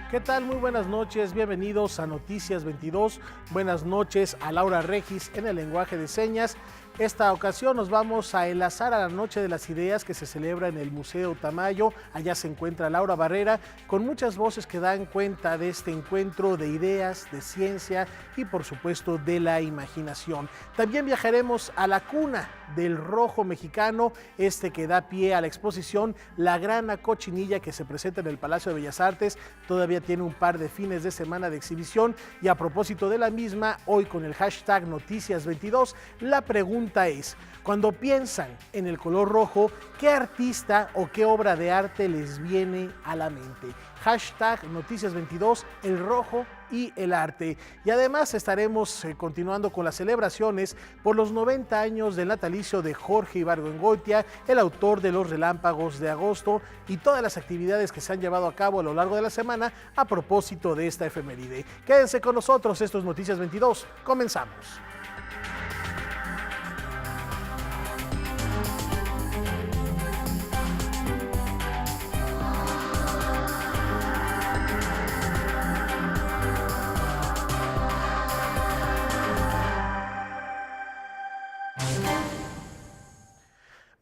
¿Qué tal? Muy buenas noches, bienvenidos a Noticias 22. Buenas noches a Laura Regis en el lenguaje de señas. Esta ocasión nos vamos a enlazar a la Noche de las Ideas que se celebra en el Museo Tamayo. Allá se encuentra Laura Barrera con muchas voces que dan cuenta de este encuentro de ideas, de ciencia y por supuesto de la imaginación. También viajaremos a la cuna del rojo mexicano, que da pie a la exposición La Grana Cochinilla que se presenta en el Palacio de Bellas Artes. Todavía tiene un par de fines de semana de exhibición y a propósito de la misma, hoy con el hashtag Noticias22, la pregunta es, cuando piensan en el color rojo, ¿qué artista o qué obra de arte les viene a la mente? Hashtag Noticias22, el rojo y el arte. Y además estaremos continuando con las celebraciones por los 90 años del natalicio de Jorge Ibargüengoitia, el autor de Los Relámpagos de Agosto, y todas las actividades que se han llevado a cabo a lo largo de la semana a propósito de esta efeméride. Quédense con nosotros, esto es Noticias 22, comenzamos.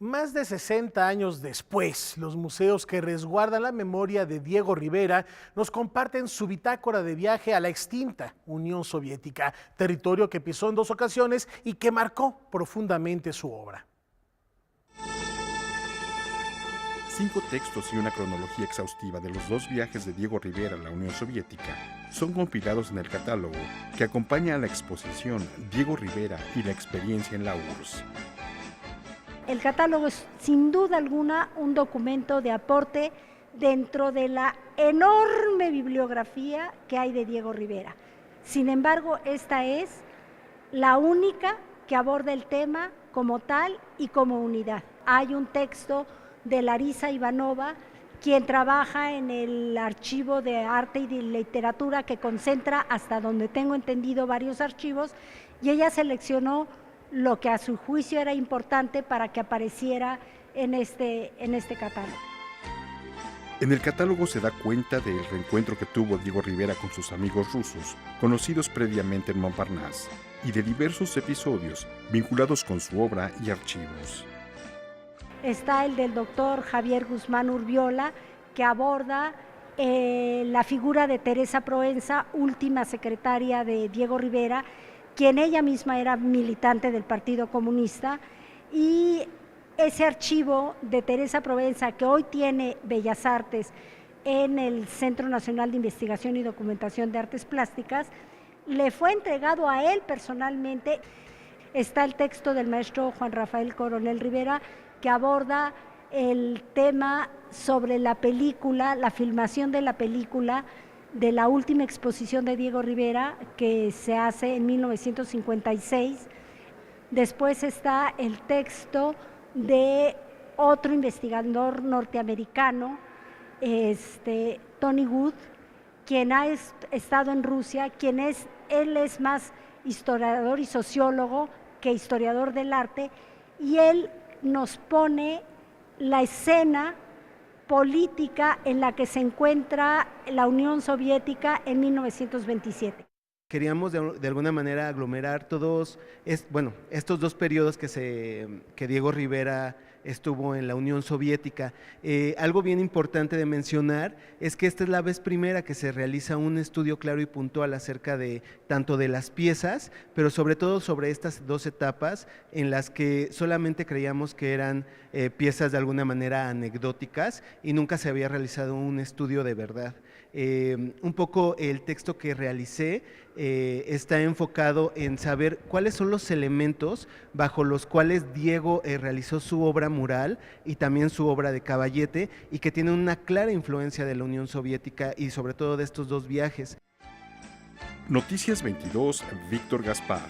Más de 60 años después, los museos que resguardan la memoria de Diego Rivera nos comparten su bitácora de viaje a la extinta Unión Soviética, territorio que pisó en 2 ocasiones y que marcó profundamente su obra. 5 textos y una cronología exhaustiva de los 2 viajes de Diego Rivera a la Unión Soviética son compilados en el catálogo que acompaña a la exposición Diego Rivera y la experiencia en la URSS. El catálogo es sin duda alguna un documento de aporte dentro de la enorme bibliografía que hay de Diego Rivera. Sin embargo, esta es la única que aborda el tema como tal y como unidad. Hay un texto de Larisa Ivanova, quien trabaja en el archivo de arte y de literatura que concentra, hasta donde tengo entendido, varios archivos, y ella seleccionó lo que a su juicio era importante para que apareciera en este catálogo. En el catálogo se da cuenta del reencuentro que tuvo Diego Rivera con sus amigos rusos, conocidos previamente en Montparnasse, y de diversos episodios vinculados con su obra y archivos. Está el del doctor Javier Guzmán Urbiola, que aborda la figura de Teresa Proenza, última secretaria de Diego Rivera, quien ella misma era militante del Partido Comunista, y ese archivo de Teresa Provenza, que hoy tiene Bellas Artes en el Centro Nacional de Investigación y Documentación de Artes Plásticas, le fue entregado a él personalmente. Está el texto del maestro Juan Rafael Coronel Rivera, que aborda el tema sobre la película, la filmación de la película, de la última exposición de Diego Rivera, que se hace en 1956. Después está el texto de otro investigador norteamericano, Tony Wood, quien ha estado en Rusia, él es más historiador y sociólogo que historiador del arte, y él nos pone la escena política en la que se encuentra la Unión Soviética en 1927. Queríamos de alguna manera aglomerar estos 2 periodos que Diego Rivera estuvo en la Unión Soviética. Algo bien importante de mencionar es que esta es la vez primera que se realiza un estudio claro y puntual acerca de tanto de las piezas, pero sobre todo sobre estas 2 etapas en las que solamente creíamos que eran piezas de alguna manera anecdóticas y nunca se había realizado un estudio de verdad. Un poco el texto que realicé está enfocado en saber cuáles son los elementos bajo los cuales Diego realizó su obra mural y también su obra de caballete, y que tiene una clara influencia de la Unión Soviética y sobre todo de estos 2 viajes. Noticias 22, Víctor Gaspar.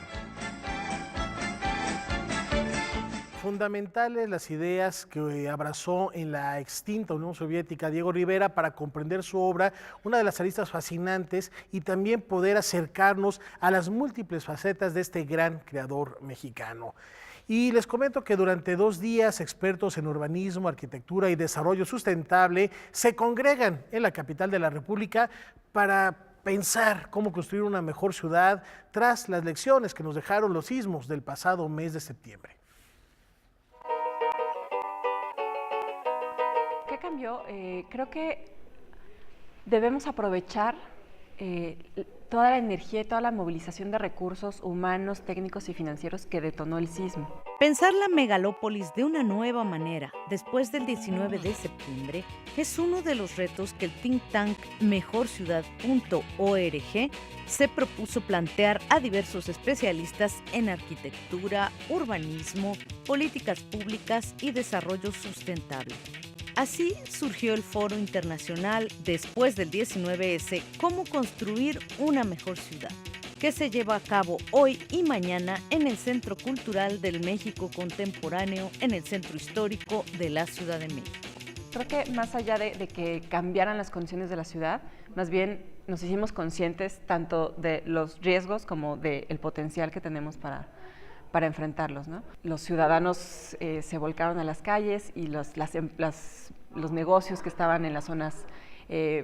Fundamentales las ideas que abrazó en la extinta Unión Soviética Diego Rivera para comprender su obra, una de las aristas fascinantes, y también poder acercarnos a las múltiples facetas de este gran creador mexicano. Y les comento que durante 2 días expertos en urbanismo, arquitectura y desarrollo sustentable se congregan en la capital de la República para pensar cómo construir una mejor ciudad tras las lecciones que nos dejaron los sismos del pasado mes de septiembre. ¿Qué cambió? Creo que debemos aprovechar toda la energía y toda la movilización de recursos humanos, técnicos y financieros que detonó el sismo. Pensar la megalópolis de una nueva manera después del 19 de septiembre es uno de los retos que el think tank mejorciudad.org se propuso plantear a diversos especialistas en arquitectura, urbanismo, políticas públicas y desarrollo sustentable. Así surgió el Foro Internacional después del 19S, Cómo construir una mejor ciudad, que se lleva a cabo hoy y mañana en el Centro Cultural del México Contemporáneo, en el Centro Histórico de la Ciudad de México. Creo que más allá de que cambiaran las condiciones de la ciudad, más bien nos hicimos conscientes tanto de los riesgos como del potencial que tenemos para enfrentarlos, ¿no? Los ciudadanos se volcaron a las calles y los negocios que estaban en las zonas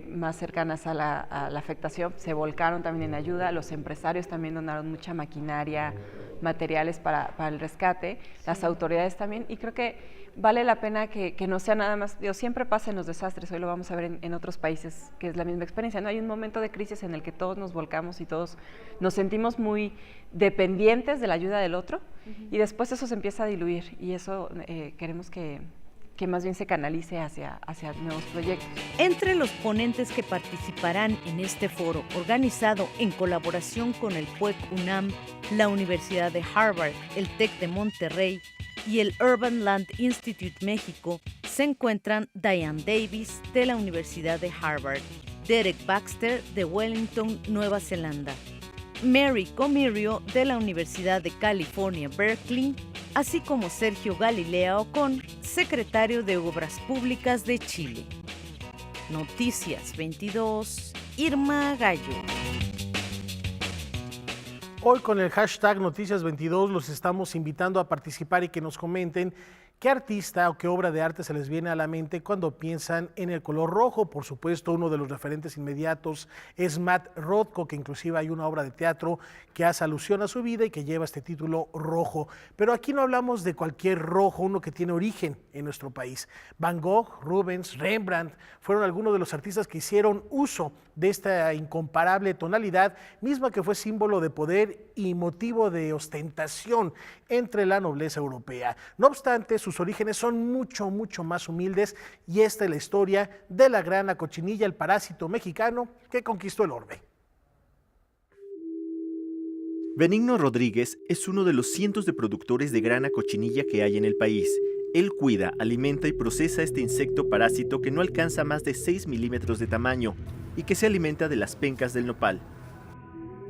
más cercanas a la afectación se volcaron también en ayuda. Los empresarios también donaron mucha maquinaria, materiales para el rescate, las autoridades también, y creo que vale la pena que no sea nada más, siempre pasa en los desastres, hoy lo vamos a ver en otros países, que es la misma experiencia, ¿no? Hay un momento de crisis en el que todos nos volcamos y todos nos sentimos muy dependientes de la ayuda del otro, y después eso se empieza a diluir, y eso queremos que más bien se canalice hacia nuevos proyectos. Entre los ponentes que participarán en este foro, organizado en colaboración con el PUEC UNAM, la Universidad de Harvard, el TEC de Monterrey y el Urban Land Institute México, se encuentran Diane Davis, de la Universidad de Harvard, Derek Baxter, de Wellington, Nueva Zelanda, Mary Comirio, de la Universidad de California, Berkeley, así como Sergio Galilea Ocon, secretario de Obras Públicas de Chile. Noticias 22, Irma Gallo. Hoy con el hashtag Noticias22 los estamos invitando a participar y que nos comenten qué artista o qué obra de arte se les viene a la mente cuando piensan en el color rojo. Por supuesto, uno de los referentes inmediatos es Matt Rothko, que inclusive hay una obra de teatro que hace alusión a su vida y que lleva este título Rojo. Pero aquí no hablamos de cualquier rojo, uno que tiene origen en nuestro país. Van Gogh, Rubens, Rembrandt fueron algunos de los artistas que hicieron uso de esta incomparable tonalidad, misma que fue símbolo de poder y motivo de ostentación entre la nobleza europea. No obstante, sus orígenes son mucho más humildes, y esta es la historia de la grana cochinilla, el parásito mexicano que conquistó el orbe. Benigno Rodríguez es uno de los cientos de productores de grana cochinilla que hay en el país. Él cuida, alimenta y procesa este insecto parásito que no alcanza más de 6 milímetros de tamaño y que se alimenta de las pencas del nopal.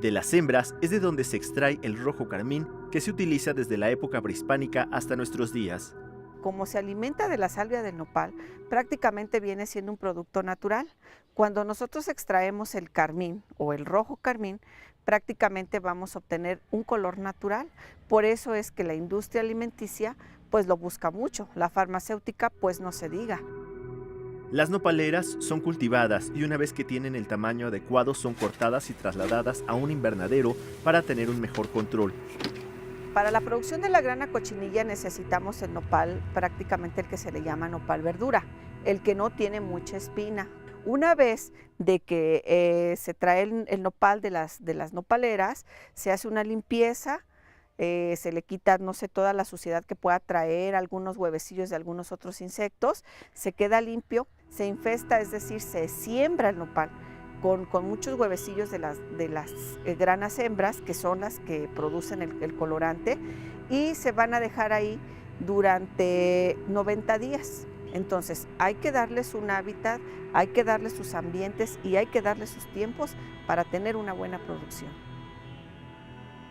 De las hembras es de donde se extrae el rojo carmín, que se utiliza desde la época prehispánica hasta nuestros días. Como se alimenta de la salvia del nopal, prácticamente viene siendo un producto natural. Cuando nosotros extraemos el carmín o el rojo carmín, prácticamente vamos a obtener un color natural. Por eso es que la industria alimenticia pues lo busca mucho, la farmacéutica pues no se diga. Las nopaleras son cultivadas y una vez que tienen el tamaño adecuado son cortadas y trasladadas a un invernadero para tener un mejor control. Para la producción de la grana cochinilla necesitamos el nopal, prácticamente el que se le llama nopal verdura, el que no tiene mucha espina. Una vez de que se trae el nopal de las nopaleras, se hace una limpieza, se le quita, no sé, toda la suciedad que pueda traer, algunos huevecillos de algunos otros insectos, se queda limpio, se infesta, es decir, se siembra el nopal con muchos huevecillos de las granas hembras, que son las que producen el colorante, y se van a dejar ahí durante 90 días. Entonces hay que darles un hábitat, hay que darles sus ambientes y hay que darles sus tiempos para tener una buena producción.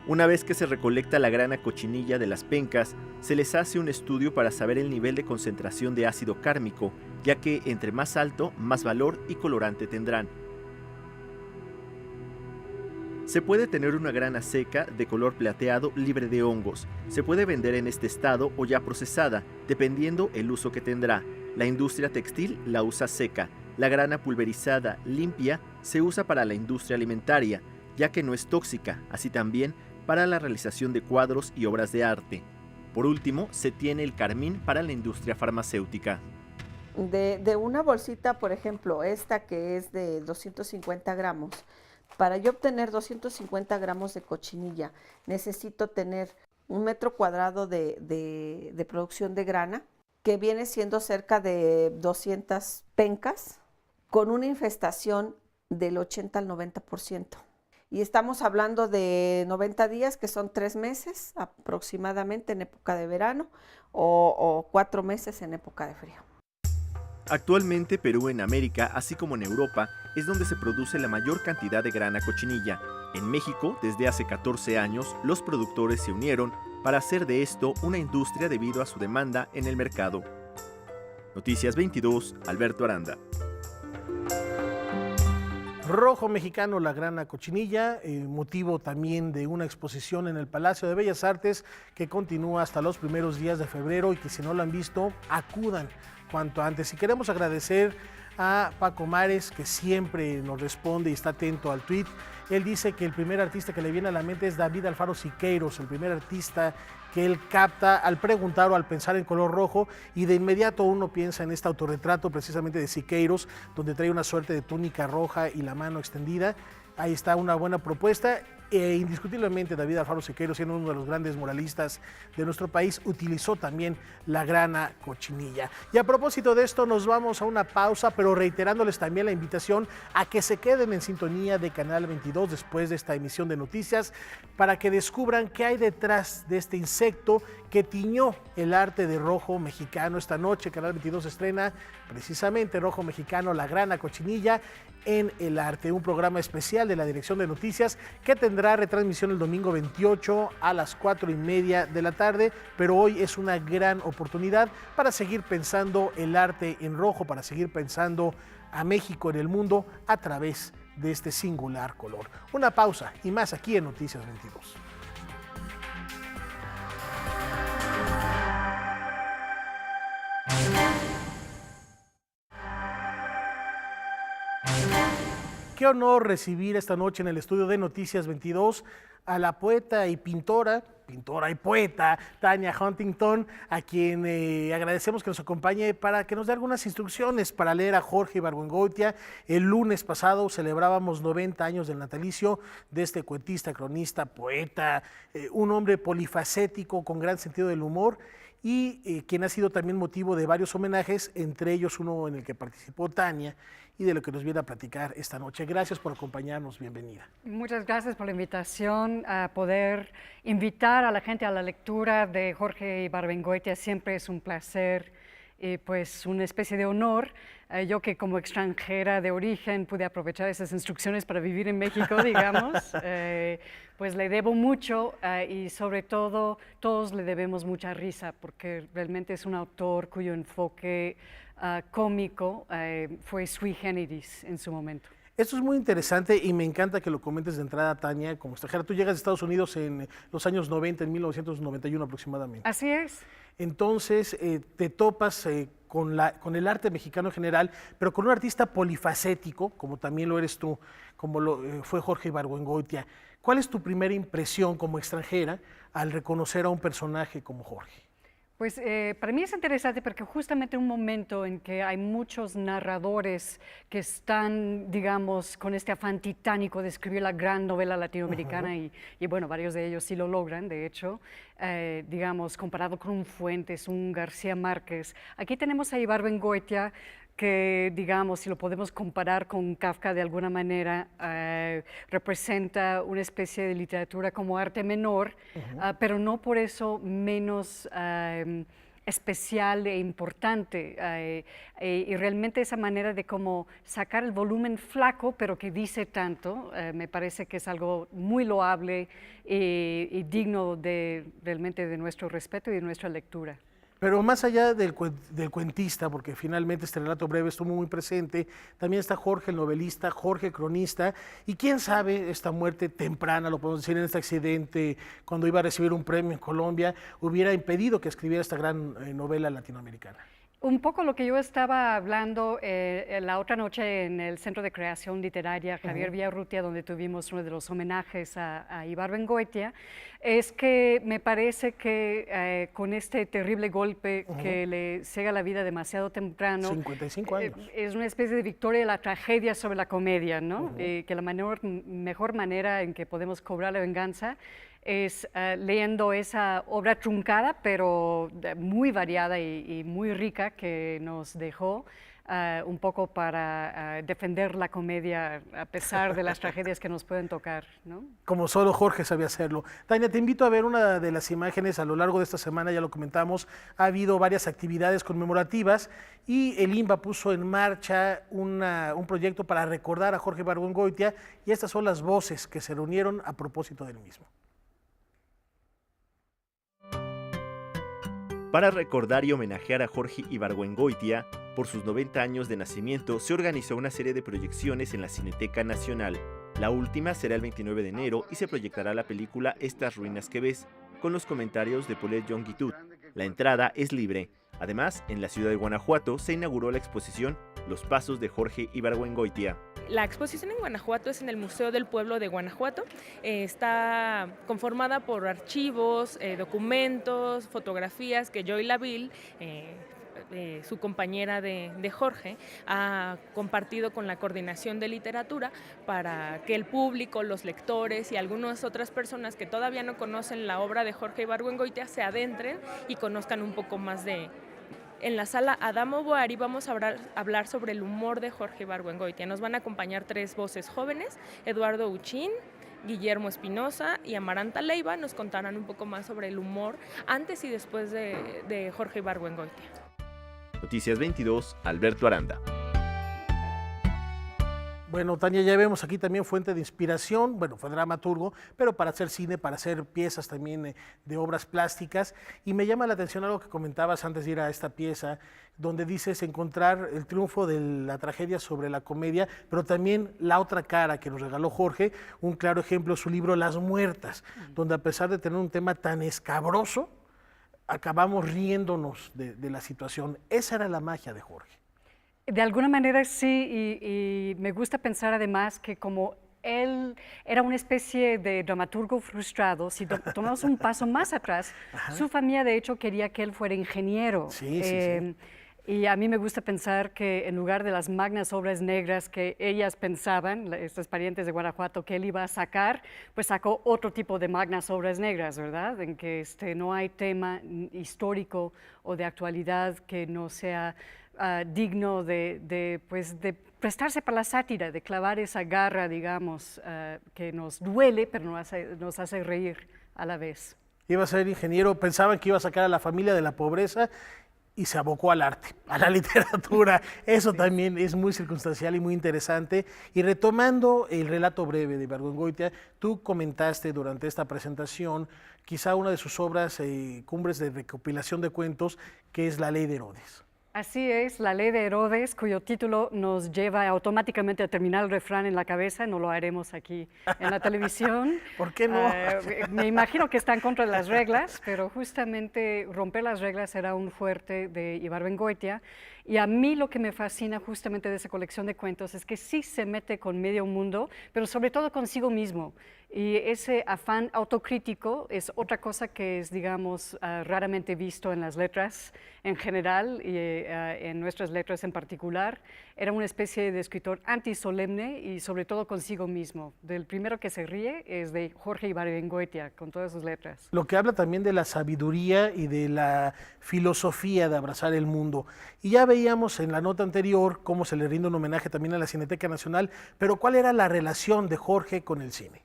Una vez que se recolecta la grana cochinilla de las pencas, se les hace un estudio para saber el nivel de concentración de ácido cármico, ya que entre más alto, más valor y colorante tendrán. Se puede tener una grana seca de color plateado libre de hongos. Se puede vender en este estado o ya procesada, dependiendo el uso que tendrá. La industria textil la usa seca. La grana pulverizada limpia se usa para la industria alimentaria, ya que no es tóxica, así también para la realización de cuadros y obras de arte. Por último, se tiene el carmín para la industria farmacéutica. De una bolsita, por ejemplo, esta que es de 250 gramos, para yo obtener 250 gramos de cochinilla, necesito tener 1 metro cuadrado de producción de grana, que viene siendo cerca de 200 pencas, con una infestación del 80 al 90%. Y estamos hablando de 90 días, que son 3 meses aproximadamente en época de verano, o 4 meses en época de frío. Actualmente Perú en América, así como en Europa, es donde se produce la mayor cantidad de grana cochinilla. En México, desde hace 14 años, los productores se unieron para hacer de esto una industria debido a su demanda en el mercado. Noticias 22, Alberto Aranda. Rojo mexicano, la grana cochinilla, motivo también de una exposición en el Palacio de Bellas Artes que continúa hasta los primeros días de febrero y que si no lo han visto, acudan cuanto antes. Y queremos agradecer a Paco Mares, que siempre nos responde y está atento al tweet. Él dice que el primer artista que le viene a la mente es David Alfaro Siqueiros, el primer artista que él capta al preguntar o al pensar en color rojo, y de inmediato uno piensa en este autorretrato precisamente de Siqueiros, donde trae una suerte de túnica roja y la mano extendida. Ahí está una buena propuesta. Indiscutiblemente David Alfaro Siqueiros, siendo uno de los grandes muralistas de nuestro país, utilizó también la grana cochinilla. Y a propósito de esto, nos vamos a una pausa, pero reiterándoles también la invitación a que se queden en sintonía de Canal 22 después de esta emisión de noticias, para que descubran qué hay detrás de este insecto que tiñó el arte de rojo mexicano. Esta noche Canal 22 estrena precisamente Rojo Mexicano, la grana cochinilla en el arte, un programa especial de la Dirección de Noticias que tendrá retransmisión el domingo 28 a las 4:30 de la tarde, pero hoy es una gran oportunidad para seguir pensando el arte en rojo, para seguir pensando a México en el mundo a través de este singular color. Una pausa y más aquí en Noticias 22. Qué honor recibir esta noche en el estudio de Noticias 22 a la poeta y pintora y poeta Tania Huntington, a quien agradecemos que nos acompañe para que nos dé algunas instrucciones para leer a Jorge Ibargüengoitia. El lunes pasado celebrábamos 90 años del natalicio de este cuentista, cronista, poeta, un hombre polifacético con gran sentido del humor, y quien ha sido también motivo de varios homenajes, entre ellos uno en el que participó Tania, y de lo que nos viene a platicar esta noche. Gracias por acompañarnos, bienvenida. Muchas gracias por la invitación a poder invitar a la gente a la lectura de Jorge Ibargüengoitia. Siempre es un placer y pues una especie de honor. Yo que como extranjera de origen pude aprovechar esas instrucciones para vivir en México, digamos, pues le debo mucho y sobre todo todos le debemos mucha risa, porque realmente es un autor cuyo enfoque cómico fue sui generis en su momento. Esto es muy interesante y me encanta que lo comentes de entrada, Tania, como extranjera. Tú llegas de Estados Unidos en los años 90, en 1991 aproximadamente. Así es. Entonces te topas con el arte mexicano en general, pero con un artista polifacético, como también lo eres tú, como lo fue Jorge Ibargüengoitia. ¿Cuál es tu primera impresión como extranjera al reconocer a un personaje como Jorge? Pues para mí es interesante porque justamente un momento en que hay muchos narradores que están, digamos, con este afán titánico de escribir la gran novela latinoamericana y bueno, varios de ellos sí lo logran, de hecho, digamos, comparado con un Fuentes, un García Márquez. Aquí tenemos a Ibargüengoitia, que, digamos, si lo podemos comparar con Kafka de alguna manera, representa una especie de literatura como arte menor, pero no por eso menos especial e importante. Y realmente esa manera de como sacar el volumen flaco, pero que dice tanto, me parece que es algo muy loable y digno realmente de nuestro respeto y de nuestra lectura. Pero más allá del cuentista, porque finalmente este relato breve estuvo muy presente, también está Jorge el novelista, Jorge el cronista, y quién sabe, esta muerte temprana, lo podemos decir en este accidente, cuando iba a recibir un premio en Colombia, hubiera impedido que escribiera esta gran novela latinoamericana. Un poco lo que yo estaba hablando la otra noche en el Centro de Creación Literaria Javier Villarrutia, donde tuvimos uno de los homenajes a Ibargüengoitia, es que me parece que con este terrible golpe que le cega la vida demasiado temprano, 55 años. Es una especie de victoria de la tragedia sobre la comedia, ¿no? Que la mejor manera en que podemos cobrar la venganza es leyendo esa obra truncada, pero muy variada y muy rica que nos dejó un poco para defender la comedia a pesar de las tragedias que nos pueden tocar, ¿no? Como solo Jorge sabía hacerlo. Tania, te invito a ver una de las imágenes a lo largo de esta semana, ya lo comentamos, ha habido varias actividades conmemorativas y el INBA puso en marcha un proyecto para recordar a Jorge Ibargüengoitia y estas son las voces que se reunieron a propósito del mismo. Para recordar y homenajear a Jorge Ibargüengoitia, por sus 90 años de nacimiento, se organizó una serie de proyecciones en la Cineteca Nacional. La última será el 29 de enero y se proyectará la película Estas ruinas que ves, con los comentarios de Paulette Jonguitut. La entrada es libre. Además, en la ciudad de Guanajuato se inauguró la exposición Los Pasos de Jorge Ibargüengoitia. La exposición en Guanajuato es en el Museo del Pueblo de Guanajuato. Está conformada por archivos, documentos, fotografías que Joy Laville, su compañera de Jorge, ha compartido con la Coordinación de Literatura para que el público, los lectores y algunas otras personas que todavía no conocen la obra de Jorge Ibargüengoitia se adentren y conozcan un poco más de. En la sala Adamo Boari vamos a hablar sobre el humor de Jorge Ibargüengoitia. Nos van a acompañar 3 voces jóvenes, Eduardo Uchín, Guillermo Espinosa y Amaranta Leiva. Nos contarán un poco más sobre el humor antes y después de Jorge Ibargüengoitia. Noticias 22, Alberto Aranda. Bueno, Tania, ya vemos aquí también fuente de inspiración, bueno, fue dramaturgo, pero para hacer cine, para hacer piezas también de obras plásticas, y me llama la atención algo que comentabas antes de ir a esta pieza, donde dices encontrar el triunfo de la tragedia sobre la comedia, pero también la otra cara que nos regaló Jorge, un claro ejemplo, su libro Las Muertas, donde a pesar de tener un tema tan escabroso, acabamos riéndonos de la situación. Esa era la magia de Jorge. De alguna manera sí, y me gusta pensar además que como él era una especie de dramaturgo frustrado, si tomamos un paso más atrás, su familia de hecho quería que él fuera ingeniero. Sí. Y a mí me gusta pensar que en lugar de las magnas obras negras que ellas pensaban, estos parientes de Guanajuato, que él iba a sacar, pues sacó otro tipo de magnas obras negras, ¿verdad? En que no hay tema histórico o de actualidad que no sea digno de prestarse para la sátira, de clavar esa garra, digamos, que nos duele, pero nos hace reír a la vez. Iba a ser ingeniero, pensaban que iba a sacar a la familia de la pobreza y se abocó al arte, a la literatura. Eso también es muy circunstancial y muy interesante. Y retomando el relato breve de Ibargüengoitia, tú comentaste durante esta presentación quizá una de sus obras cumbres de recopilación de cuentos, que es La Ley de Herodes. Así es, La Ley de Herodes, cuyo título nos lleva automáticamente a terminar el refrán en la cabeza. No lo haremos aquí en la televisión. ¿Por qué no? Me imagino que está en contra de las reglas, pero justamente romper las reglas era un fuerte de Ibargüengoitia. Y a mí lo que me fascina justamente de esa colección de cuentos es que sí se mete con medio mundo, pero sobre todo consigo mismo. Y ese afán autocrítico es otra cosa que es, digamos, raramente visto en las letras en general y en nuestras letras en particular. Era una especie de escritor antisolemne y sobre todo consigo mismo. Del primero que se ríe es de Jorge Ibargüengoitia, con todas sus letras. Lo que habla también de la sabiduría y de la filosofía de abrazar el mundo. Y ya veíamos en la nota anterior cómo se le rinde un homenaje también a la Cineteca Nacional, pero ¿cuál era la relación de Jorge con el cine?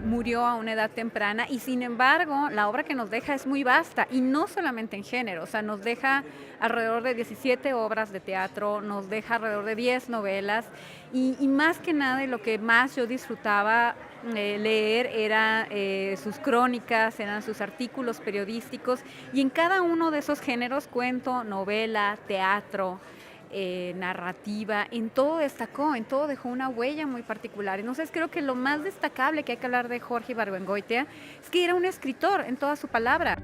Murió a una edad temprana y sin embargo la obra que nos deja es muy vasta y no solamente en género, o sea, nos deja alrededor de 17 obras de teatro, nos deja alrededor de 10 novelas y más que nada, y lo que más yo disfrutaba leer era sus crónicas, eran sus artículos periodísticos, y en cada uno de esos géneros, cuento, novela, teatro, narrativa, en todo destacó, en todo dejó una huella muy particular. Entonces creo que lo más destacable que hay que hablar de Jorge Ibargüengoitia es que era un escritor en toda su palabra.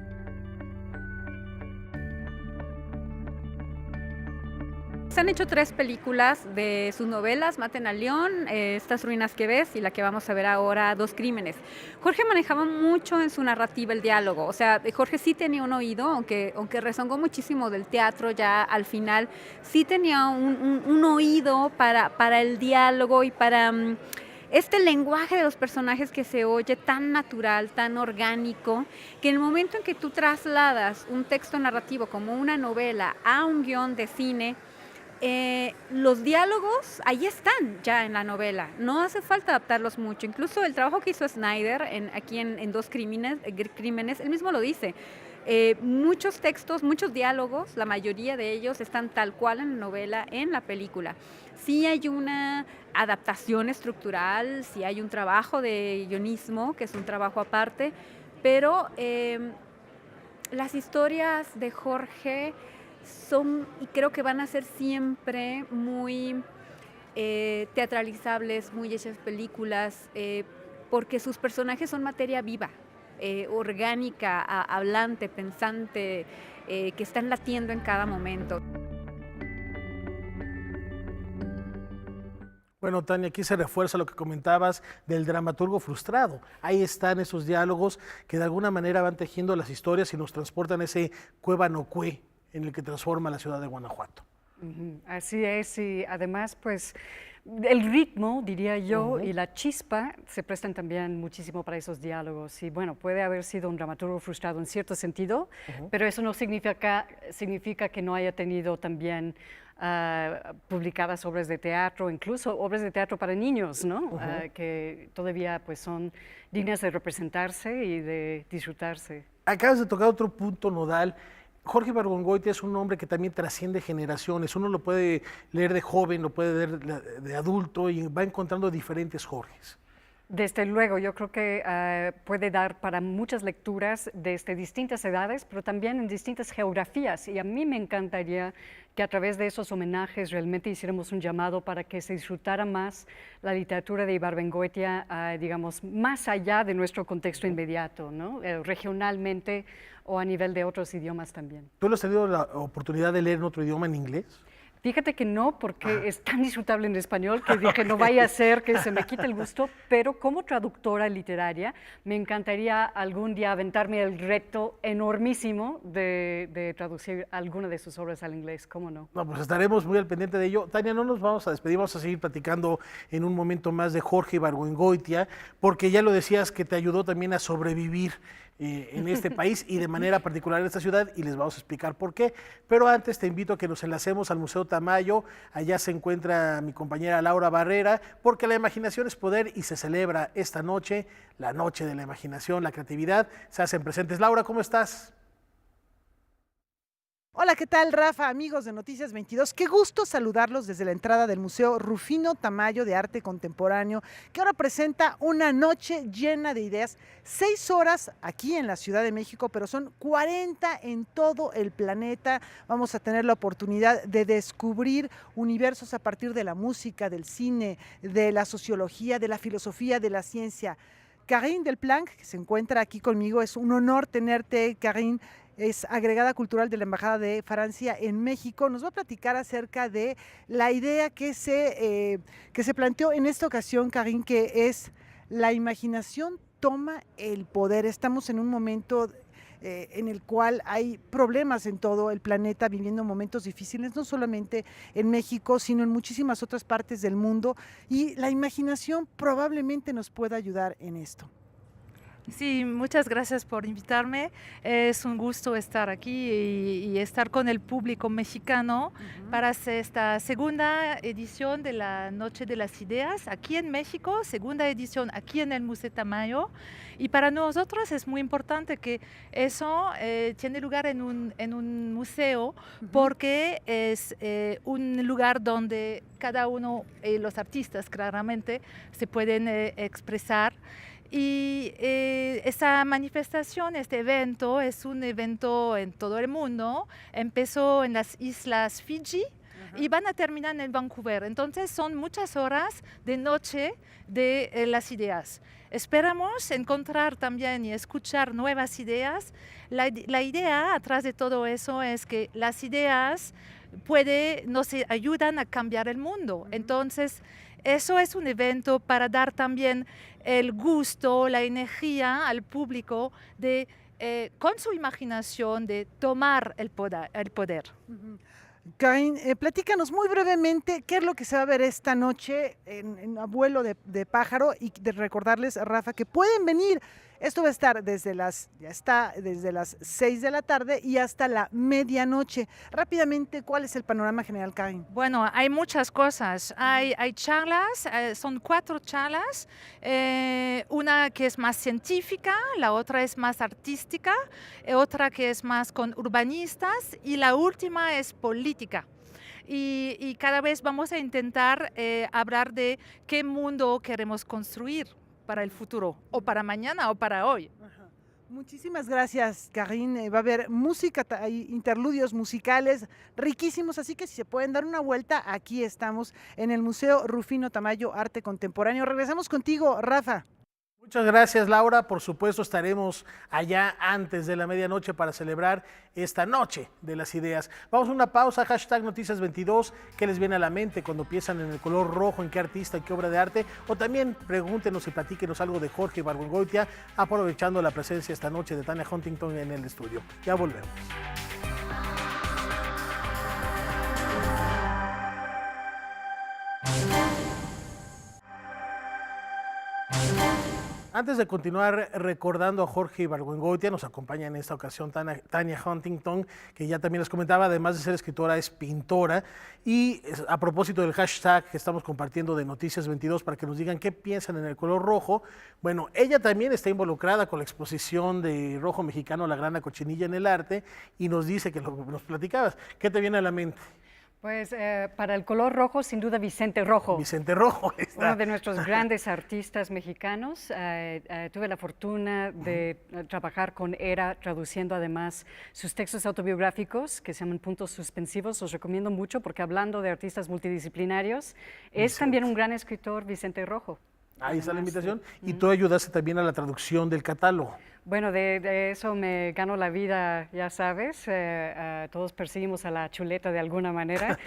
Se han hecho 3 películas de sus novelas: Maten al León, Estas ruinas que ves, y la que vamos a ver ahora, Dos crímenes. Jorge manejaba mucho en su narrativa el diálogo, o sea, Jorge sí tenía un oído, aunque rezongó muchísimo del teatro ya al final, sí tenía un oído para el diálogo y para este lenguaje de los personajes que se oye tan natural, tan orgánico, que en el momento en que tú trasladas un texto narrativo como una novela a un guión de cine, los diálogos ahí están ya en la novela, no hace falta adaptarlos mucho. Incluso el trabajo que hizo Snyder aquí en Dos crímenes, él mismo lo dice. Muchos textos, muchos diálogos, la mayoría de ellos están tal cual en la novela, en la película. Sí hay una adaptación estructural, sí hay un trabajo de guionismo, que es un trabajo aparte, pero las historias de Jorge son, y creo que van a ser siempre muy teatralizables, muy hechas películas, porque sus personajes son materia viva, orgánica, hablante, pensante, que están latiendo en cada momento. Bueno, Tania, aquí se refuerza lo que comentabas del dramaturgo frustrado. Ahí están esos diálogos que de alguna manera van tejiendo las historias y nos transportan a ese Cueva-no-Cue en el que transforma la ciudad de Guanajuato. Así es, y además, pues, el ritmo, diría yo, y la chispa se prestan también muchísimo para esos diálogos. Y bueno, puede haber sido un dramaturgo frustrado en cierto sentido, pero eso no significa que no haya tenido también publicadas obras de teatro, incluso obras de teatro para niños, ¿no? Que todavía pues son dignas de representarse y de disfrutarse. Acabas de tocar otro punto nodal. Jorge Ibargüengoitia es un hombre que también trasciende generaciones. Uno lo puede leer de joven, lo puede leer de adulto y va encontrando diferentes Jorges. Desde luego, yo creo que puede dar para muchas lecturas desde distintas edades, pero también en distintas geografías. Y a mí me encantaría que a través de esos homenajes realmente hiciéramos un llamado para que se disfrutara más la literatura de Ibargüengoitia, digamos, más allá de nuestro contexto inmediato, ¿no? Regionalmente o a nivel de otros idiomas también. ¿Tú has tenido la oportunidad de leer en otro idioma, en inglés? Fíjate que no, porque es tan disfrutable en español que dije no vaya a ser que se me quite el gusto, pero como traductora literaria me encantaría algún día aventarme el reto enormísimo de traducir alguna de sus obras al inglés, ¿cómo no? No, pues estaremos muy al pendiente de ello. Tania, no nos vamos a despedir, vamos a seguir platicando en un momento más de Jorge Ibargüengoitia, porque ya lo decías que te ayudó también a sobrevivir en este país y de manera particular en esta ciudad, y les vamos a explicar por qué. Pero antes te invito a que nos enlacemos al Museo Tamayo. Allá se encuentra mi compañera Laura Barrera, porque la imaginación es poder y se celebra esta noche, la noche de la imaginación, la creatividad. Se hacen presentes. Laura, ¿cómo estás? Hola, ¿qué tal, Rafa? Amigos de Noticias 22, qué gusto saludarlos desde la entrada del Museo Rufino Tamayo de Arte Contemporáneo, que ahora presenta una noche llena de ideas, 6 horas aquí en la Ciudad de México, pero son 40 en todo el planeta. Vamos a tener la oportunidad de descubrir universos a partir de la música, del cine, de la sociología, de la filosofía, de la ciencia. Karine Delplanque, que se encuentra aquí conmigo, es un honor tenerte, Karine. Es agregada cultural de la Embajada de Francia en México. Nos va a platicar acerca de la idea que se planteó en esta ocasión, Karine, que es la imaginación toma el poder. Estamos en un momento en el cual hay problemas en todo el planeta, viviendo momentos difíciles, no solamente en México, sino en muchísimas otras partes del mundo, y la imaginación probablemente nos pueda ayudar en esto. Sí, muchas gracias por invitarme. Es un gusto estar aquí y estar con el público mexicano para hacer esta segunda edición de la Noche de las Ideas aquí en México, segunda edición aquí en el Museo Tamayo. Y para nosotros es muy importante que eso tiene lugar en un museo porque es un lugar donde cada uno, los artistas claramente, se pueden expresar. Y esta manifestación, este evento, es un evento en todo el mundo. Empezó en las islas Fiji y van a terminar en Vancouver. Entonces son muchas horas de noche de las ideas. Esperamos encontrar también y escuchar nuevas ideas. La idea atrás de todo eso es que las ideas nos ayudan a cambiar el mundo. Entonces, eso es un evento para dar también el gusto, la energía al público de, con su imaginación, de tomar el poder. Karine, platícanos muy brevemente qué es lo que se va a ver esta noche en Abuelo de Pájaro y de recordarles, Rafa, que pueden venir. Esto va a estar desde las 6 de la tarde y hasta la medianoche. Rápidamente, ¿cuál es el panorama general, Karine? Bueno, hay muchas cosas. Hay charlas, son 4 charlas. Una que es más científica, la otra es más artística, otra que es más con urbanistas y la última es política. Y cada vez vamos a intentar hablar de qué mundo queremos construir para el futuro, o para mañana, o para hoy. Muchísimas gracias, Karine. Va a haber música, hay interludios musicales riquísimos, así que si se pueden dar una vuelta, aquí estamos en el Museo Rufino Tamayo Arte Contemporáneo. Regresamos contigo, Rafa. Muchas gracias, Laura. Por supuesto, estaremos allá antes de la medianoche para celebrar esta Noche de las Ideas. Vamos a una pausa, hashtag Noticias 22. ¿Qué les viene a la mente cuando piensan en el color rojo, en qué artista, en qué obra de arte? O también pregúntenos y platíquenos algo de Jorge Ibargüengoitia, aprovechando la presencia esta noche de Tania Huntington en el estudio. Ya volvemos. Antes de continuar recordando a Jorge Ibargüengoitia, nos acompaña en esta ocasión Tania Huntington, que ya también les comentaba, además de ser escritora, es pintora. Y a propósito del hashtag que estamos compartiendo de Noticias 22 para que nos digan qué piensan en el color rojo, bueno, ella también está involucrada con la exposición de Rojo Mexicano, La Grana Cochinilla en el Arte, y nos dice que nos platicabas. ¿Qué te viene a la mente? Pues para el color rojo, sin duda, Vicente Rojo. Vicente Rojo está. Uno de nuestros grandes artistas mexicanos. Tuve la fortuna de trabajar con ERA, traduciendo además sus textos autobiográficos, que se llaman Puntos Suspensivos. Los recomiendo mucho porque hablando de artistas multidisciplinarios, es también un gran escritor, Vicente Rojo. Ahí está la invitación. Y tú ayudaste también a la traducción del catálogo. Bueno, de eso me gano la vida, ya sabes. Todos perseguimos a la chuleta de alguna manera.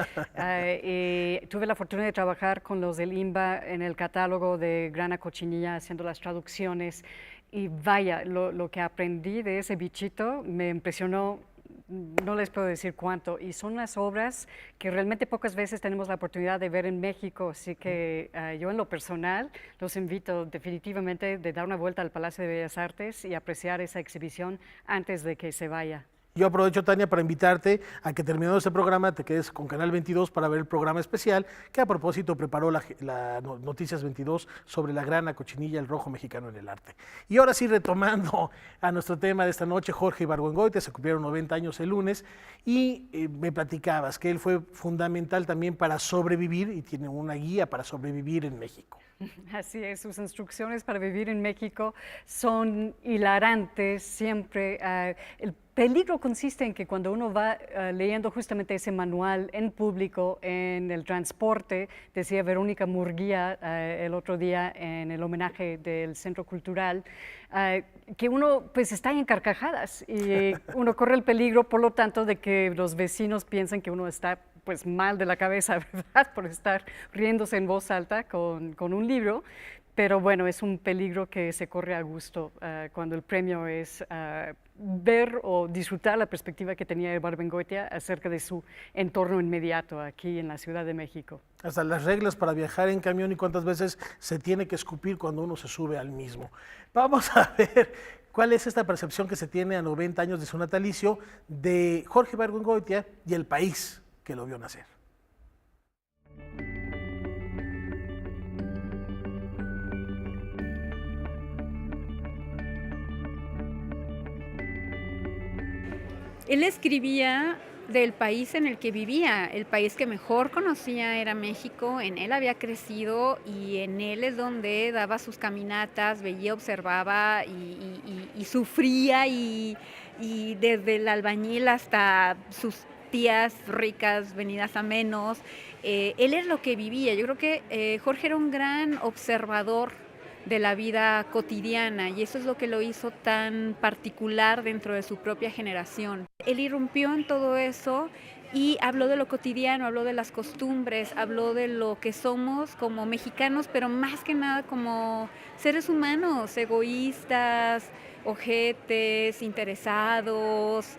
Y tuve la fortuna de trabajar con los del IMBA en el catálogo de Grana Cochinilla, haciendo las traducciones. Y vaya, lo que aprendí de ese bichito me impresionó. No les puedo decir cuánto, y son unas obras que realmente pocas veces tenemos la oportunidad de ver en México, así que yo en lo personal los invito definitivamente de dar una vuelta al Palacio de Bellas Artes y apreciar esa exhibición antes de que se vaya. Yo aprovecho, Tania, para invitarte a que terminando este programa te quedes con Canal 22 para ver el programa especial que a propósito preparó la Noticias 22 sobre la grana cochinilla, el rojo mexicano en el arte. Y ahora sí, retomando a nuestro tema de esta noche, Jorge Ibargüengoitia, se cumplieron 90 años el lunes y me platicabas que él fue fundamental también para sobrevivir y tiene una guía para sobrevivir en México. Así es, sus instrucciones para vivir en México son hilarantes siempre. El peligro consiste en que cuando uno va leyendo justamente ese manual en público, en el transporte, decía Verónica Murguía el otro día en el homenaje del Centro Cultural, que uno pues está en carcajadas y uno corre el peligro, por lo tanto, de que los vecinos piensen que uno está pues mal de la cabeza, ¿verdad? Por estar riéndose en voz alta con un libro. pero bueno, es un peligro que se corre a gusto cuando el premio es ver o disfrutar la perspectiva que tenía Ibargüengoitia acerca de su entorno inmediato aquí en la Ciudad de México. Hasta las reglas para viajar en camión y cuántas veces se tiene que escupir cuando uno se sube al mismo. Vamos a ver cuál es esta percepción que se tiene a 90 años de su natalicio de Jorge Ibargüengoitia y el país que lo vio nacer. Él escribía del país en el que vivía, el país que mejor conocía era México, en él había crecido y en él es donde daba sus caminatas, veía, observaba y sufría y desde el albañil hasta sus tías ricas venidas a menos, él es lo que vivía. Yo creo que Jorge era un gran observador de la vida cotidiana y eso es lo que lo hizo tan particular dentro de su propia generación. Él irrumpió en todo eso y habló de lo cotidiano, habló de las costumbres, habló de lo que somos como mexicanos, pero más que nada como seres humanos, egoístas, ojetes, interesados,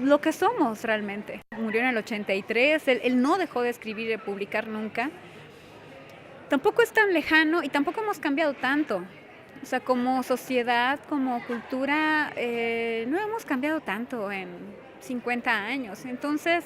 lo que somos realmente. Murió en el 83, él no dejó de escribir y de publicar nunca. Tampoco es tan lejano y tampoco hemos cambiado tanto. O sea, como sociedad, como cultura, no hemos cambiado tanto en 50 años. Entonces,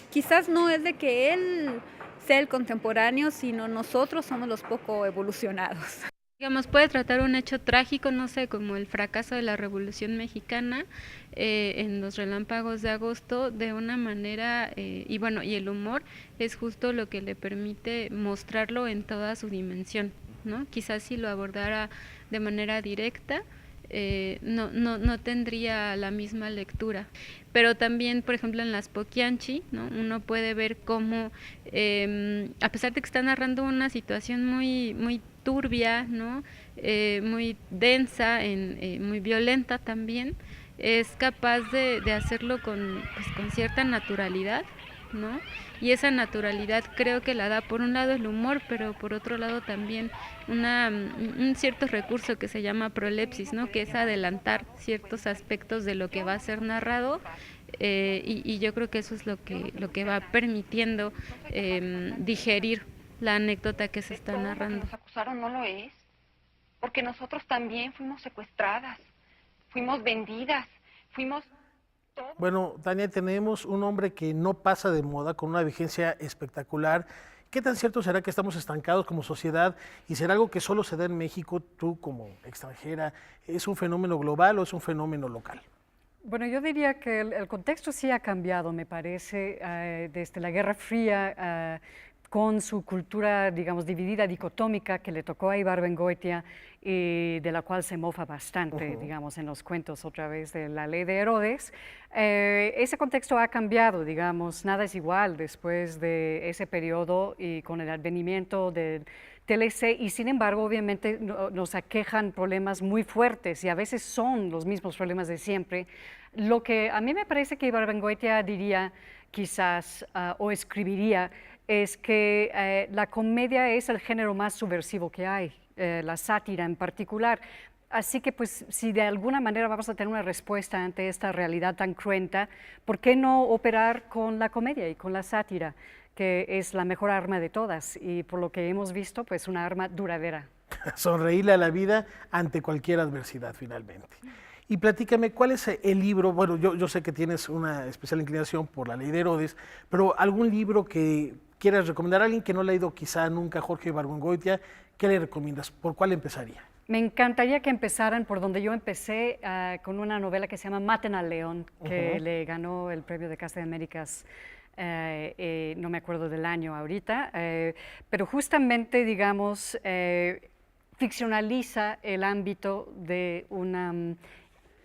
quizás no es de que él sea el contemporáneo, sino nosotros somos los poco evolucionados. Digamos, puede tratar un hecho trágico, no sé, como el fracaso de la Revolución Mexicana en los relámpagos de agosto, de una manera, y bueno, y el humor es justo lo que le permite mostrarlo en toda su dimensión, ¿no? Quizás si lo abordara de manera directa, no tendría la misma lectura. Pero también, por ejemplo, en las Poquianchi, ¿no? Uno puede ver cómo, a pesar de que está narrando una situación muy turbia, ¿no? Muy densa, muy violenta también, es capaz de hacerlo con cierta naturalidad, ¿no? Y esa naturalidad creo que la da por un lado el humor, pero por otro lado también un cierto recurso que se llama prolepsis, ¿no? Que es adelantar ciertos aspectos de lo que va a ser narrado, y yo creo que eso es lo que va permitiendo digerir la anécdota que se está narrando. Lo que nos acusaron no lo es, porque nosotros también fuimos secuestradas, fuimos vendidas, fuimos... Bueno, Tania, tenemos un hombre que no pasa de moda, con una vigencia espectacular. ¿Qué tan cierto será que estamos estancados como sociedad y será algo que solo se da en México? Tú como extranjera, ¿es un fenómeno global o es un fenómeno local? Bueno, yo diría que el contexto sí ha cambiado, me parece, desde la Guerra Fría, con su cultura, digamos, dividida, dicotómica, que le tocó a Ibargüengoitia y de la cual se mofa bastante, digamos, en los cuentos otra vez de la ley de Herodes. Ese contexto ha cambiado, digamos, nada es igual después de ese periodo y con el advenimiento del TLC, y sin embargo, obviamente, nos aquejan problemas muy fuertes y a veces son los mismos problemas de siempre. Lo que a mí me parece que Ibargüengoitia diría, quizás, o escribiría, es que la comedia es el género más subversivo que hay, la sátira en particular. Así que, pues, si de alguna manera vamos a tener una respuesta ante esta realidad tan cruenta, ¿por qué no operar con la comedia y con la sátira, que es la mejor arma de todas? Y por lo que hemos visto, pues, una arma duradera. Sonreírle a la vida ante cualquier adversidad, finalmente. Y platícame, ¿cuál es el libro? Bueno, yo sé que tienes una especial inclinación por la ley de Herodes, pero algún libro que quieras recomendar a alguien que no ha leído quizá nunca Jorge Ibargüengoitia, ¿qué le recomiendas? ¿Por cuál empezaría? Me encantaría que empezaran por donde yo empecé, con una novela que se llama Maten al León, que le ganó el premio de Casa de Américas, no me acuerdo del año ahorita, pero justamente, digamos, ficcionaliza el ámbito de una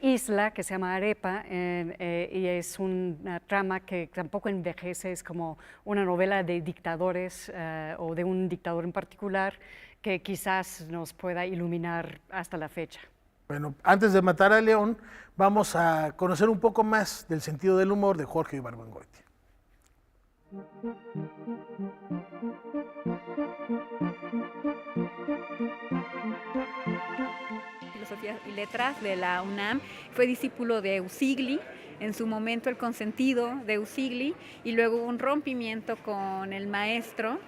isla que se llama Arepa, y es una trama que tampoco envejece, es como una novela de dictadores o de un dictador en particular que quizás nos pueda iluminar hasta la fecha. Bueno, antes de matar al león, vamos a conocer un poco más del sentido del humor de Jorge Ibargüengoitia. Filosofía y Letras de la UNAM, fue discípulo de Usigli, en su momento el consentido de Usigli, y luego hubo un rompimiento con el maestro.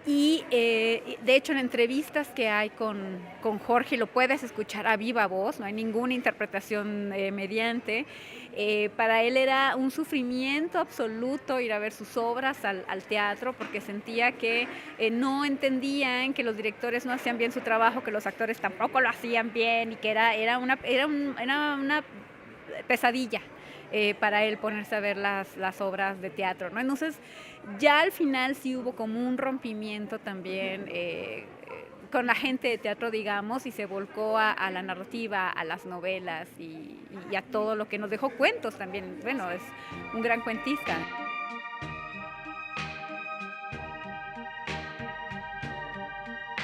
Y de hecho en entrevistas que hay con Jorge lo puedes escuchar a viva voz, no hay ninguna interpretación mediante. Para él era un sufrimiento absoluto ir a ver sus obras al teatro, porque sentía que no entendían, que los directores no hacían bien su trabajo, que los actores tampoco lo hacían bien, y que era una pesadilla para él ponerse a ver las obras de teatro, ¿no? Entonces ya al final sí hubo como un rompimiento también con la gente de teatro, digamos, y se volcó a la narrativa, a las novelas y a todo lo que nos dejó, cuentos también. Bueno, es un gran cuentista.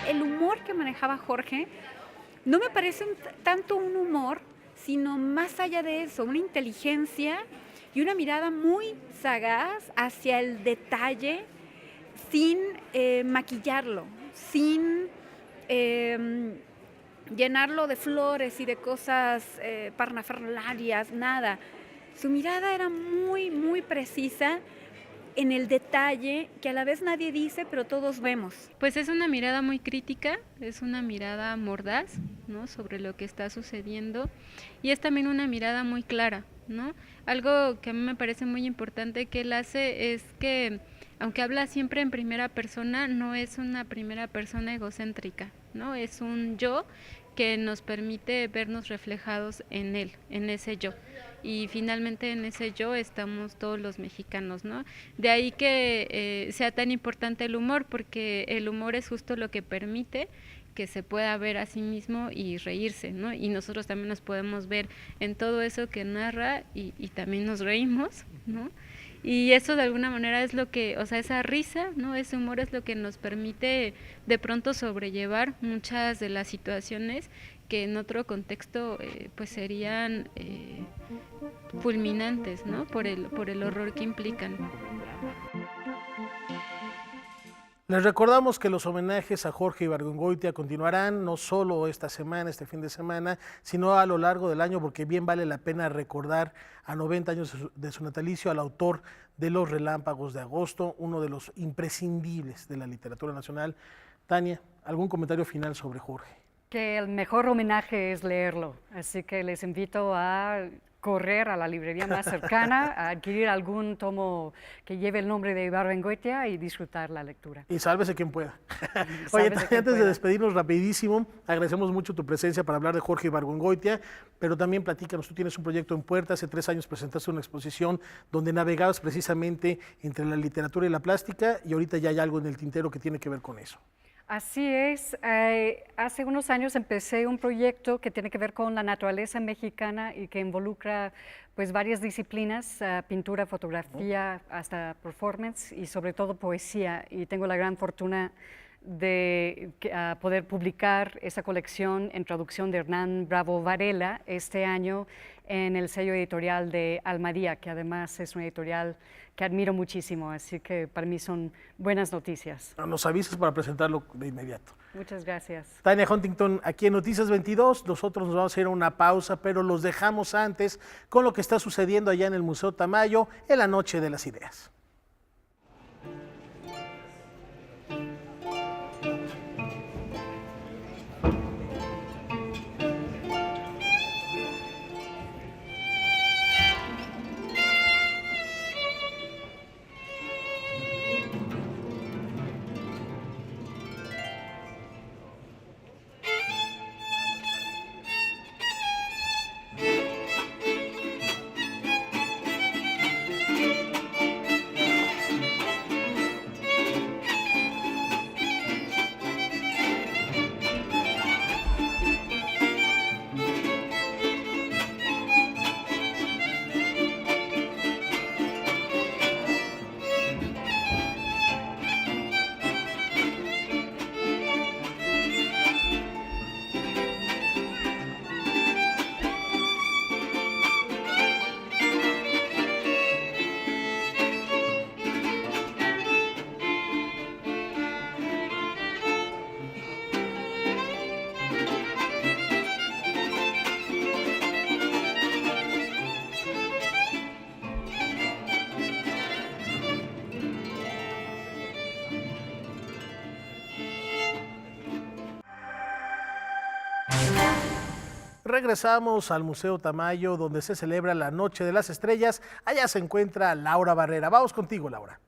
El humor que manejaba Jorge no me parece tanto un humor, sino más allá de eso, una inteligencia y una mirada muy sagaz hacia el detalle, sin maquillarlo, sin llenarlo de flores y de cosas parnafernarias, nada. Su mirada era muy, muy precisa en el detalle, que a la vez nadie dice, pero todos vemos. Pues es una mirada muy crítica, es una mirada mordaz, ¿no?, sobre lo que está sucediendo, y es también una mirada muy clara, ¿no? Algo que a mí me parece muy importante que él hace es que, aunque habla siempre en primera persona, no es una primera persona egocéntrica, ¿no? Es un yo que nos permite vernos reflejados en él, en ese yo. Y finalmente en ese yo estamos todos los mexicanos, ¿no? De ahí que sea tan importante el humor, porque el humor es justo lo que permite que se pueda ver a sí mismo y reírse, ¿no? Y nosotros también nos podemos ver en todo eso que narra y también nos reímos, ¿no? Y eso de alguna manera es lo que, o sea, esa risa, ¿no?, ese humor es lo que nos permite de pronto sobrellevar muchas de las situaciones que en otro contexto pues serían fulminantes, ¿no?, por el horror que implican. Les recordamos que los homenajes a Jorge Ibargüengoitia continuarán no solo esta semana, este fin de semana, sino a lo largo del año, porque bien vale la pena recordar a 90 años de su natalicio al autor de Los Relámpagos de Agosto, uno de los imprescindibles de la literatura nacional. Tania, ¿algún comentario final sobre Jorge? Que el mejor homenaje es leerlo, así que les invito a correr a la librería más cercana, a adquirir algún tomo que lleve el nombre de Ibargüengoitia y disfrutar la lectura. Y sálvese quien pueda. Oye, antes de despedirnos rapidísimo, agradecemos mucho tu presencia para hablar de Jorge Ibargüengoitia, pero también platícanos, tú tienes un proyecto en puerta, hace 3 años presentaste una exposición donde navegabas precisamente entre la literatura y la plástica, y ahorita ya hay algo en el tintero que tiene que ver con eso. Así es, hace unos años empecé un proyecto que tiene que ver con la naturaleza mexicana y que involucra pues varias disciplinas, pintura, fotografía, hasta performance y sobre todo poesía, y tengo la gran fortuna de poder publicar esa colección en traducción de Hernán Bravo Varela este año en el sello editorial de Almadía, que además es una editorial que admiro muchísimo, así que para mí son buenas noticias. Nos avisas para presentarlo de inmediato. Muchas gracias. Tania Huntington, aquí en Noticias 22, nosotros nos vamos a ir a una pausa, pero los dejamos antes con lo que está sucediendo allá en el Museo Tamayo en la Noche de las Ideas. regresamos al Museo Tamayo, donde se celebra la Noche de las Estrellas. Allá se encuentra Laura Barrera. Vamos contigo, Laura.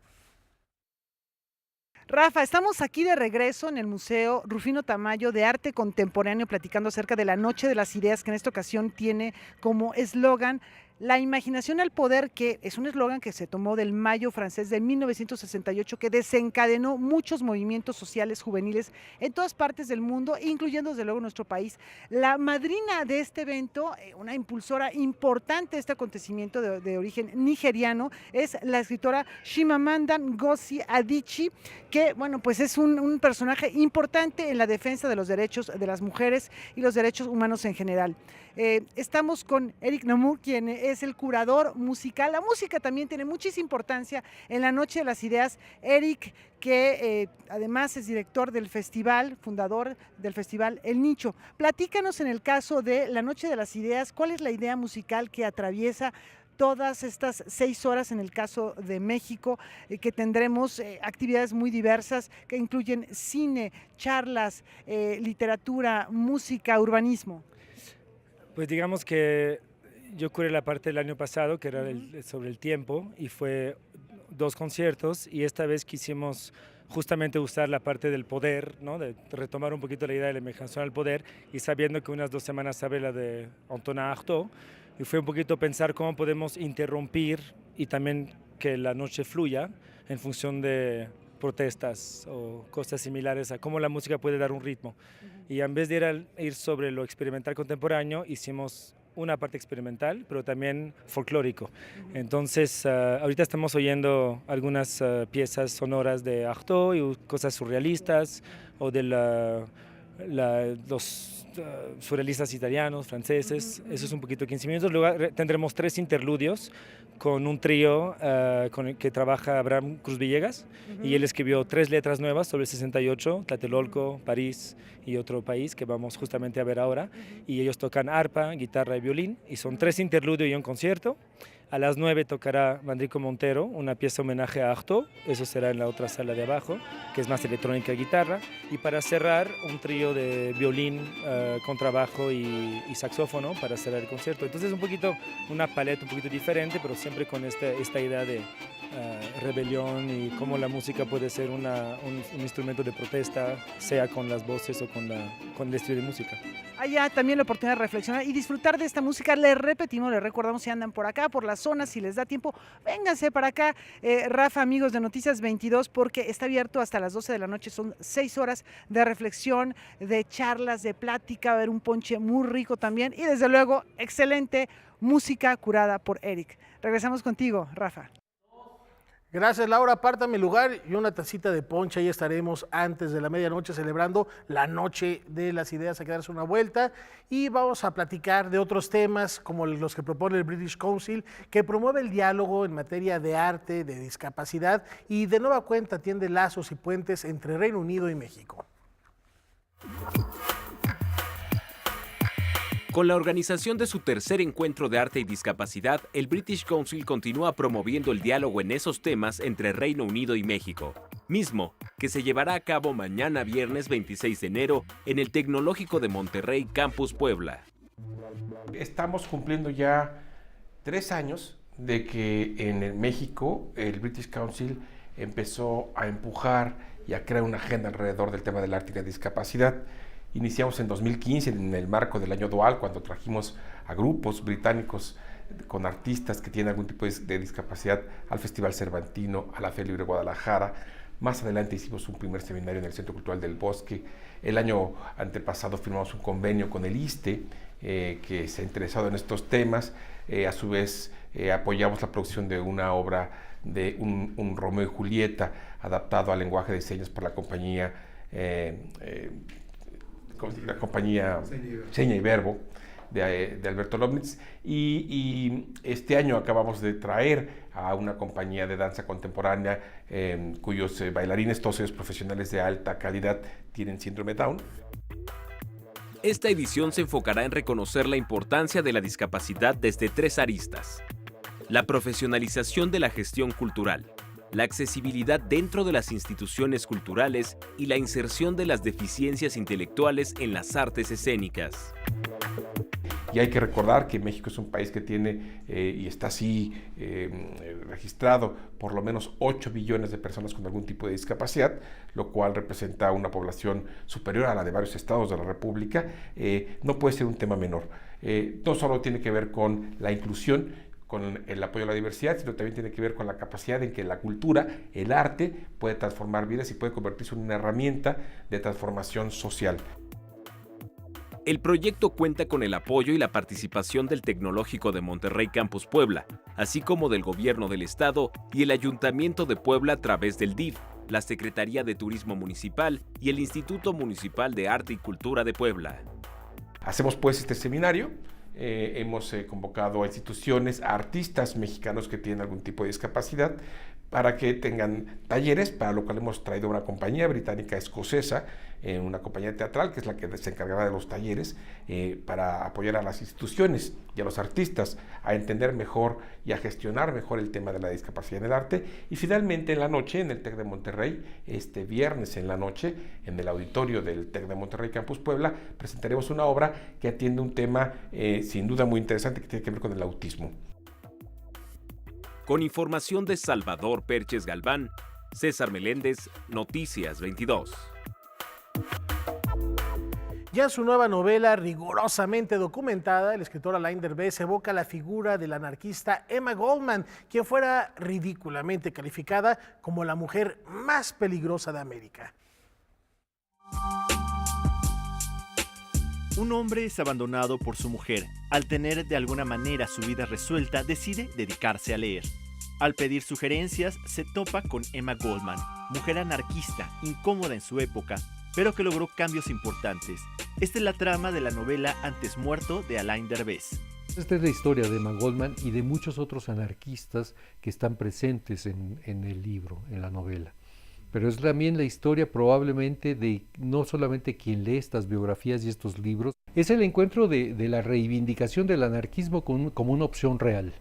Rafa, estamos aquí de regreso en el Museo Rufino Tamayo de Arte Contemporáneo platicando acerca de la Noche de las Ideas, que en esta ocasión tiene como eslogan la imaginación al poder, que es un eslogan que se tomó del Mayo francés de 1968, que desencadenó muchos movimientos sociales juveniles en todas partes del mundo, incluyendo desde luego nuestro país. La madrina de este evento, una impulsora importante de este acontecimiento de origen nigeriano, es la escritora Chimamanda Ngozi Adichie, que bueno, pues es un personaje importante en la defensa de los derechos de las mujeres y los derechos humanos en general. Estamos con Eric Namur, quien es el curador musical. La música también tiene muchísima importancia en la Noche de las Ideas. Eric, que además es director del festival, fundador del festival El Nicho. Platícanos en el caso de la Noche de las Ideas, ¿cuál es la idea musical que atraviesa todas estas 6 horas en el caso de México, que tendremos actividades muy diversas que incluyen cine, charlas, literatura, música, urbanismo? Pues digamos que yo curé la parte del año pasado, que era sobre el tiempo, y fue 2 conciertos, y esta vez quisimos justamente usar la parte del poder, ¿no? De retomar un poquito la idea de la imaginación al poder, y sabiendo que unas 2 semanas abre la de Antonin Artaud, y fue un poquito pensar cómo podemos interrumpir y también que la noche fluya en función de protestas o cosas similares a cómo la música puede dar un ritmo. Y en vez de ir sobre lo experimental contemporáneo, hicimos una parte experimental, pero también folclórico. Entonces, ahorita estamos oyendo algunas piezas sonoras de Artaud y cosas surrealistas, o de los surrealistas italianos, franceses. Eso es un poquito 15 minutos. Luego tendremos 3 interludios con un trío con el que trabaja Abraham Cruz Villegas, y él escribió 3 letras nuevas sobre el 68, Tlatelolco, París y otro país que vamos justamente a ver ahora, y ellos tocan arpa, guitarra y violín, y son 3 interludios y un concierto. A las 9 tocará Manrico Montero, una pieza homenaje a Artaud, eso será en la otra sala de abajo, que es más electrónica y guitarra, y para cerrar un trío de violín, contrabajo y saxófono para cerrar el concierto. Entonces un poquito una paleta un poquito diferente, pero siempre con esta idea de rebelión y cómo la música puede ser un instrumento de protesta, sea con las voces o con el estilo de música. Haya también la oportunidad de reflexionar y disfrutar de esta música. Les repetimos, les recordamos, si andan por acá, por la zona, si les da tiempo, vénganse para acá. Rafa, amigos de Noticias 22, porque está abierto hasta las 12 de la noche. Son 6 horas de reflexión, de charlas, de plática, va a haber un ponche muy rico también, y desde luego, excelente música curada por Eric. Regresamos contigo, Rafa. Gracias, Laura. Aparta mi lugar y una tacita de ponche. Ahí estaremos antes de la medianoche celebrando la Noche de las Ideas, a quedarse una vuelta. Y vamos a platicar de otros temas como los que propone el British Council, que promueve el diálogo en materia de arte, de discapacidad, y de nueva cuenta tiende lazos y puentes entre Reino Unido y México. Con la organización de su tercer encuentro de arte y discapacidad, el British Council continúa promoviendo el diálogo en esos temas entre Reino Unido y México, mismo que se llevará a cabo mañana viernes 26 de enero en el Tecnológico de Monterrey, Campus Puebla. Estamos cumpliendo ya 3 años de que en México el British Council empezó a empujar y a crear una agenda alrededor del tema del arte y la discapacidad. Iniciamos en 2015 en el marco del año dual, cuando trajimos a grupos británicos con artistas que tienen algún tipo de discapacidad al Festival Cervantino, a la Feria Libre Guadalajara. Más adelante hicimos un primer seminario en el Centro Cultural del Bosque. El año antepasado firmamos un convenio con el ISSSTE, que se ha interesado en estos temas. A su vez apoyamos la producción de una obra de un Romeo y Julieta adaptado al lenguaje de señas por la compañía Seña y Verbo de Alberto Lomnitz, y este año acabamos de traer a una compañía de danza contemporánea cuyos bailarines, todos ellos profesionales de alta calidad, tienen síndrome Down. Esta edición se enfocará en reconocer la importancia de la discapacidad desde 3 aristas: la profesionalización de la gestión cultural, la accesibilidad dentro de las instituciones culturales y la inserción de las deficiencias intelectuales en las artes escénicas. Y hay que recordar que México es un país que tiene, y está así registrado, por lo menos 8 billones de personas con algún tipo de discapacidad, lo cual representa una población superior a la de varios estados de la República. No puede ser un tema menor. No solo tiene que ver con la inclusión, con el apoyo a la diversidad, sino también tiene que ver con la capacidad en que la cultura, el arte, puede transformar vidas y puede convertirse en una herramienta de transformación social. El proyecto cuenta con el apoyo y la participación del Tecnológico de Monterrey Campus Puebla, así como del Gobierno del Estado y el Ayuntamiento de Puebla a través del DIF, la Secretaría de Turismo Municipal y el Instituto Municipal de Arte y Cultura de Puebla. Hacemos pues este seminario. Hemos convocado a instituciones, a artistas mexicanos que tienen algún tipo de discapacidad para que tengan talleres, para lo cual hemos traído una compañía británica escocesa, una compañía teatral que es la que se encargará de los talleres para apoyar a las instituciones y a los artistas a entender mejor y a gestionar mejor el tema de la discapacidad en el arte. Y finalmente en la noche en el TEC de Monterrey, este viernes en la noche, en el auditorio del TEC de Monterrey Campus Puebla, presentaremos una obra que atiende un tema sin duda muy interesante que tiene que ver con el autismo. Con información de Salvador Perches Galván, César Meléndez, Noticias 22. Ya en su nueva novela, rigurosamente documentada, el escritor Alain Derbez evoca la figura de la anarquista Emma Goldman, quien fuera ridículamente calificada como la mujer más peligrosa de América. Un hombre es abandonado por su mujer. Al tener de alguna manera su vida resuelta, decide dedicarse a leer. Al pedir sugerencias, se topa con Emma Goldman, mujer anarquista, incómoda en su época, pero que logró cambios importantes. Esta es la trama de la novela Antes muerto de Alain Derbez. Esta es la historia de Emma Goldman y de muchos otros anarquistas que están presentes en el libro, en la novela. Pero es también la historia probablemente de no solamente quien lee estas biografías y estos libros, es el encuentro de la reivindicación del anarquismo como una opción real,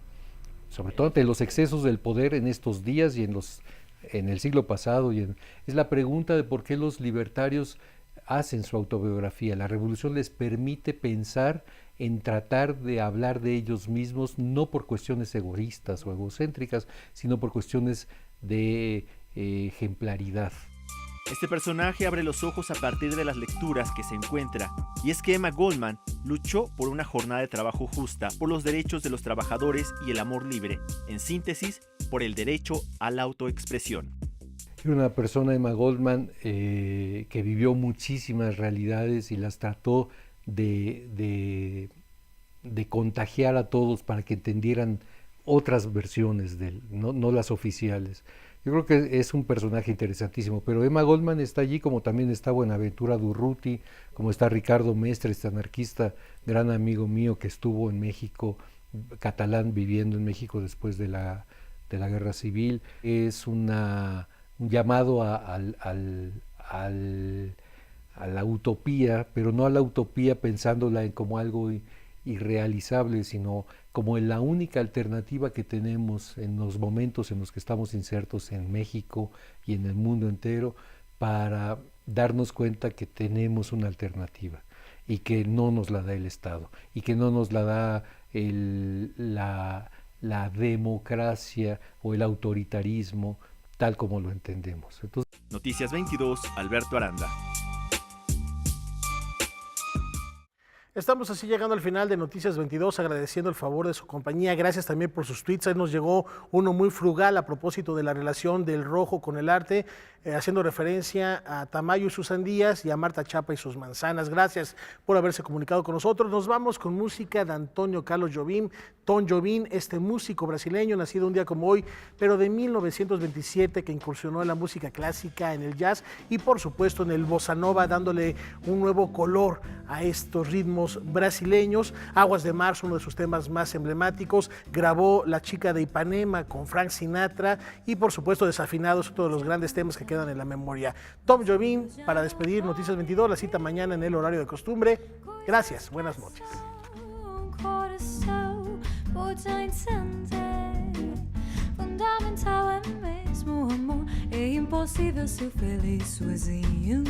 sobre todo ante los excesos del poder en estos días y en el siglo pasado. Es la pregunta de por qué los libertarios hacen su autobiografía. La revolución les permite pensar en tratar de hablar de ellos mismos, no por cuestiones egoístas o egocéntricas, sino por cuestiones de ejemplaridad. Este personaje abre los ojos a partir de las lecturas que se encuentra, y es que Emma Goldman luchó por una jornada de trabajo justa, por los derechos de los trabajadores y el amor libre, en síntesis, por el derecho a la autoexpresión. Era una persona, Emma Goldman, que vivió muchísimas realidades y las trató de contagiar a todos para que entendieran otras versiones de él, no las oficiales. Yo creo que es un personaje interesantísimo, pero Emma Goldman está allí, como también está Buenaventura Durruti, como está Ricardo Mestre, este anarquista, gran amigo mío que estuvo en México, catalán, viviendo en México después de la Guerra Civil. Es un llamado a la utopía, pero no a la utopía pensándola como algo irrealizable, sino como la única alternativa que tenemos en los momentos en los que estamos insertos en México y en el mundo entero, para darnos cuenta que tenemos una alternativa y que no nos la da el Estado y que no nos la da la democracia o el autoritarismo tal como lo entendemos. Entonces, Noticias 22, Alberto Aranda. Estamos así llegando al final de Noticias 22, agradeciendo el favor de su compañía. Gracias también por sus tweets. Ahí nos llegó uno muy frugal a propósito de la relación del rojo con el arte, haciendo referencia a Tamayo y sus sandías y a Marta Chapa y sus manzanas. Gracias por haberse comunicado con nosotros. Nos vamos con música de Antonio Carlos Jobim. Tom Jobim, este músico brasileño, nacido un día como hoy, pero de 1927, que incursionó en la música clásica, en el jazz y por supuesto en el bossa nova, dándole un nuevo color a estos ritmos brasileños. Aguas de Marzo, uno de sus temas más emblemáticos. Grabó La chica de Ipanema con Frank Sinatra y por supuesto Desafinados, otro de los grandes temas que quedan en la memoria. Tom Jobim, para despedir Noticias 22, la cita mañana en el horario de costumbre. Gracias, buenas noches. Fundamental é mesmo o amor. É impossível ser feliz sozinho.